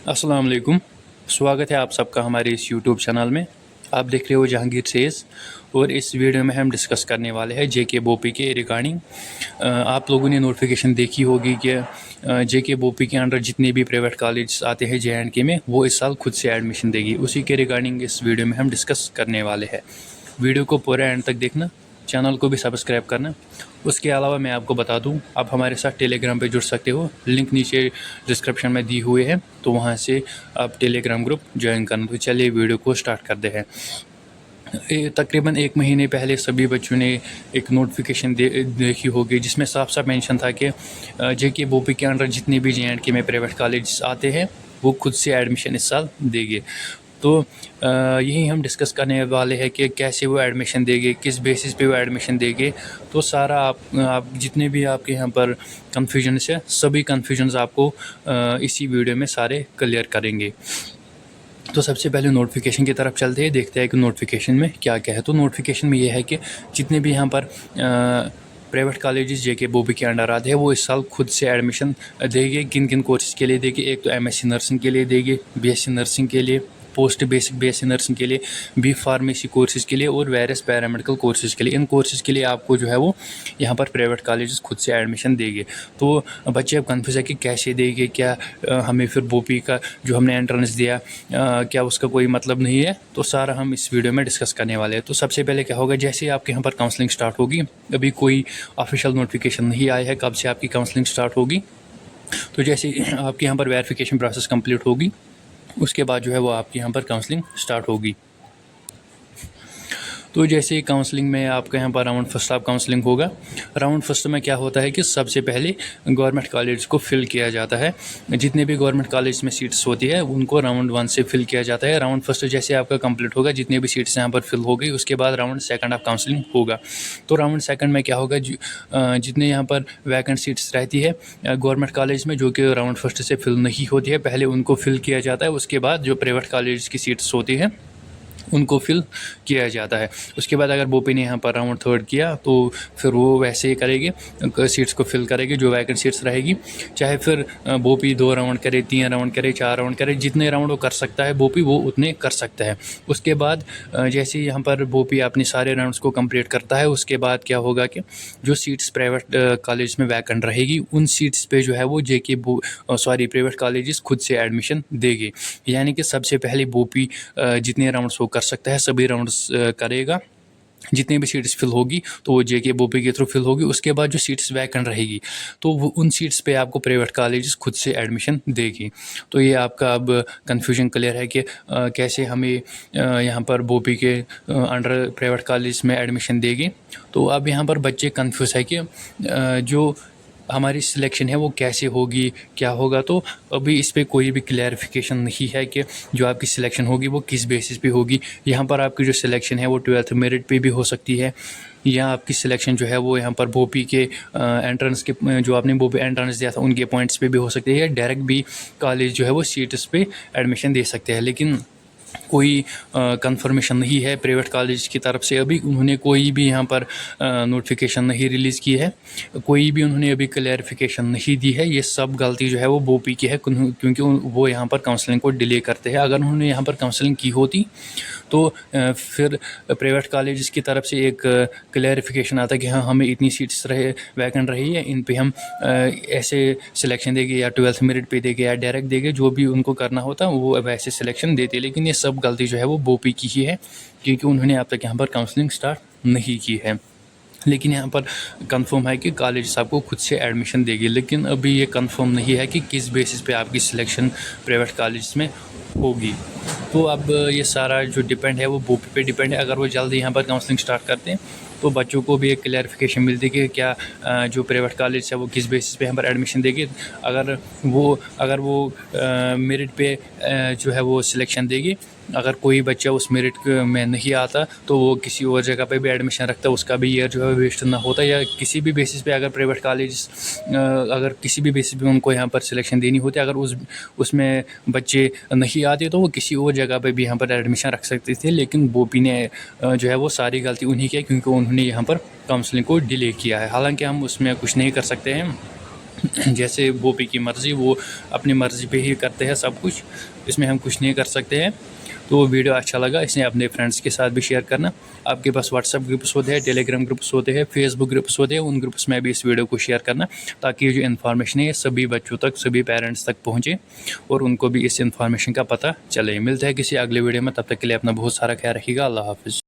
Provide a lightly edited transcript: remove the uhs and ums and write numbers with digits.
अस्सलाम वालेकुम। स्वागत है आप सबका हमारे इस यूट्यूब चैनल में। आप देख रहे हो जहांगीर सेज और इस वीडियो में हम डिस्कस करने वाले हैं जेके बोपी के रिगार्डिंग। आप लोगों ने नोटिफिकेशन देखी होगी कि जेके बोपी के अंडर जितने भी प्राइवेट कॉलेज आते हैं JNK में वो इस साल खुद से एडमिशन देगी। उसी के रिगार्डिंग इस वीडियो में हम डिस्कस करने वाले हैं। वीडियो को पूरा एंड तक देखना, चैनल को भी सब्सक्राइब करना। उसके अलावा मैं आपको बता दूं, आप हमारे साथ टेलीग्राम पे जुड़ सकते हो। लिंक नीचे डिस्क्रिप्शन में दी हुई है, तो वहां से आप टेलीग्राम ग्रुप ज्वाइन करना। तो चलिए वीडियो को स्टार्ट करते हैं। तकरीबन 1 महीने पहले सभी बच्चों ने एक नोटिफिकेशन देखी होगी जिसमें साफ साफ मेंशन था कि जेके बोपी के अंडर जितने भी JNK में प्राइवेट कॉलेज आते हैं वो खुद से एडमिशन इस साल देंगे। तो यही हम डिस्कस करने वाले हैं कि कैसे वो एडमिशन देंगे, किस बेसिस पे वो एडमिशन देंगे। तो सारा आप जितने भी आपके यहाँ पर कन्फ्यूजन्स है, सभी कन्फ्यूजन्स आपको इसी वीडियो में सारे क्लियर करेंगे। तो सबसे पहले नोटिफिकेशन की तरफ चलते हैं, देखते हैं कि नोटिफिकेशन में क्या क्या है। तो नोटिफिकेशन में ये है कि जितने भी यहाँ पर प्राइवेट कॉलेजेस जेके बोपी के अंडर आते हैं वो इस साल खुद से एडमिशन देंगे। किन किन कोर्सेज के लिए देंगे? एक तो MSc नर्सिंग के लिए देंगे, BSc नर्सिंग के लिए, पोस्ट बेसिक BSc नर्सिंग के लिए, B फार्मेसी कोर्सेज के लिए और वेरियस पैरामेडिकल कोर्सेज के लिए। इन कोर्सेज के लिए आपको जो है वो यहाँ पर प्राइवेट कॉलेजेस खुद से एडमिशन देंगे। तो बच्चे अब कन्फ्यूज है कि कैसे देंगे, क्या हमें फिर बोपी का जो हमने एंट्रेंस दिया क्या उसका कोई मतलब नहीं है? तो सारा हम इस वीडियो में डिस्कस करने वाले हैं। तो सबसे पहले क्या होगा, जैसे ही आपके यहाँ पर काउंसलिंग स्टार्ट होगी, अभी कोई ऑफिशियल नोटिफिकेशन नहीं आया है कब से आपकी काउंसलिंग स्टार्ट होगी। तो जैसे आपके यहाँ पर वेरिफिकेशन प्रोसेस कंप्लीट होगी, उसके बाद जो है वो आपके यहाँ पर काउंसलिंग स्टार्ट होगी। तो जैसे काउंसलिंग में आपका यहाँ पर राउंड फर्स्ट ऑफ काउंसलिंग होगा। राउंड फर्स्ट में क्या होता है कि सबसे पहले गवर्नमेंट कॉलेज को फिल किया जाता है। जितने भी गवर्नमेंट कॉलेज में सीट्स होती है उनको राउंड 1 से फिल किया जाता है। राउंड फर्स्ट जैसे आपका कंप्लीट होगा, जितने भी सीट्स यहाँ पर फिल हो गई, उसके बाद राउंड सेकंड ऑफ काउंसलिंग होगा। तो राउंड सेकंड में क्या होगा, जितने यहाँ पर वैकेंट सीट्स रहती है गवर्नमेंट कॉलेज में जो कि राउंड फर्स्ट से फिल नहीं होती है, पहले उनको फिल किया जाता है। उसके बाद जो प्राइवेट कॉलेज की सीट्स होती है उनको फिल किया जाता है। उसके बाद अगर बोपी ने यहाँ पर राउंड थर्ड किया तो फिर वो वैसे ही करेगी, सीट्स को फिल करेगी जो वैकेंट सीट्स रहेगी। चाहे फिर बोपी 2 राउंड करे, 3 राउंड करे, 4 राउंड करे, जितने राउंड वो कर सकता है बोपी वो उतने कर सकता है। उसके बाद जैसे यहाँ पर बोपी अपने सारे राउंड्स को कंप्लीट करता है, उसके बाद क्या होगा कि जो सीट्स प्राइवेट कॉलेज में वैकेंट रहेगी उन सीट्स पे जो है वो प्राइवेट कॉलेजेस खुद से एडमिशन देगी। यानी कि सबसे पहले बोपी जितने राउंड्स कर सकता है सभी राउंड्स करेगा। जितनी भी सीट्स फिल होगी तो वो जेके बोपी के थ्रू फिल होगी। उसके बाद जो सीट्स वैकेंट रहेगी तो वो उन सीट्स पे आपको प्राइवेट कॉलेजेस खुद से एडमिशन देगी। तो ये आपका अब कंफ्यूजन क्लियर है कि कैसे हमें यहाँ पर बोपी के अंडर प्राइवेट कॉलेज में एडमिशन देगी। तो अब यहाँ पर बच्चे कंफ्यूज है कि जो हमारी सिलेक्शन है वो कैसे होगी, क्या होगा। तो अभी इस पर कोई भी क्लैरिफिकेशन नहीं है कि जो आपकी सिलेक्शन होगी वो किस बेसिस पे होगी। यहाँ पर आपकी जो सिलेक्शन है वो 12th मेरिट पे भी हो सकती है, या आपकी सिलेक्शन जो है वो यहाँ पर बोपी के एंट्रेंस के जो आपने बोपी एंट्रेंस दिया था उनके पॉइंट्स पे भी हो सकती है। डायरेक्ट भी कॉलेज जो है वो सीट्स पे एडमिशन दे सकते हैं। लेकिन कोई कंफर्मेशन नहीं है प्राइवेट कॉलेज की तरफ से। अभी उन्होंने कोई भी यहाँ पर नोटिफिकेशन नहीं रिलीज़ की है, कोई भी उन्होंने अभी क्लैरिफिकेशन नहीं दी है। ये सब गलती जो है वो बोपी की है, क्योंकि वो यहाँ पर काउंसलिंग को डिले करते हैं। अगर उन्होंने यहाँ पर काउंसलिंग की होती तो फिर प्राइवेट कॉलेज की तरफ से एक क्लैरिफिकेशन आता कि हाँ हमें इतनी सीट्स वैकेंट रही है, इन पे हम ऐसे सिलेक्शन देंगे या 12th मेरिट पे देंगे या डायरेक्ट देंगे, जो भी उनको करना होता वो वैसे सिलेक्शन देते। लेकिन ये सब गलती जो है वो बोपी की ही है, क्योंकि उन्होंने अब तक यहाँ पर काउंसलिंग स्टार्ट नहीं की है। लेकिन यहाँ पर कंफर्म है कि कॉलेज आपको खुद से एडमिशन देगी। लेकिन अभी ये कंफर्म नहीं है कि किस बेसिस पे आपकी सिलेक्शन प्राइवेट कॉलेज में होगी। तो अब ये सारा जो डिपेंड है वो बोपी पे डिपेंड है। अगर वो जल्दी यहाँ पर काउंसलिंग स्टार्ट करते हैं तो बच्चों को भी एक क्लैरिफिकेशन मिलती है कि क्या जो प्राइवेट कॉलेज है वो किस बेसिस पे यहाँ पर एडमिशन देगी। अगर वो मेरिट पे जो है वो सिलेक्शन देगी, अगर कोई बच्चा उस मेरिट में नहीं आता तो वो किसी और जगह पे भी एडमिशन रखता है, उसका भी ईयर जो है वेस्ट ना होता। या किसी भी बेसिस पे अगर प्राइवेट कॉलेज अगर किसी भी बेसिस पे उनको यहाँ पर सिलेक्शन देनी होती, अगर उसमें बच्चे नहीं आते तो वो किसी और जगह पे भी यहाँ पर एडमिशन रख सकते थे। लेकिन बोपी ने जो है वो सारी गलती उन्हीं की है, क्योंकि उन्होंने यहाँ पर काउंसलिंग को डिले किया है। हालांकि हम उसमें कुछ नहीं कर सकते हैं, جیسے بوپی کی مرضی، وہ اپنی مرضی پہ ہی کرتے ہیں سب کچھ، اس میں ہم کچھ نہیں کر سکتے ہیں۔ تو وہ ویڈیو اچھا لگا، اس نے اپنے فرینڈس کے ساتھ بھی شیئر کرنا۔ آپ کے پاس واٹس ایپ گروپس ہوتے ہیں، ٹیلی گرام گروپس ہوتے ہیں، فیس بک گروپس ہوتے ہیں، ان گروپس میں بھی اس ویڈیو کو شیئر کرنا، تاکہ یہ جو انفارمیشن ہے یہ سبھی بچوں تک، سبھی پیرنٹس تک پہنچے اور ان کو بھی اس انفارمیشن کا پتہ چلے۔ ملتا ہے کسی اگلے ویڈیو میں، تب تک کے لیے اپنا بہت سارا خیال رکھیے گا۔ اللہ حافظ۔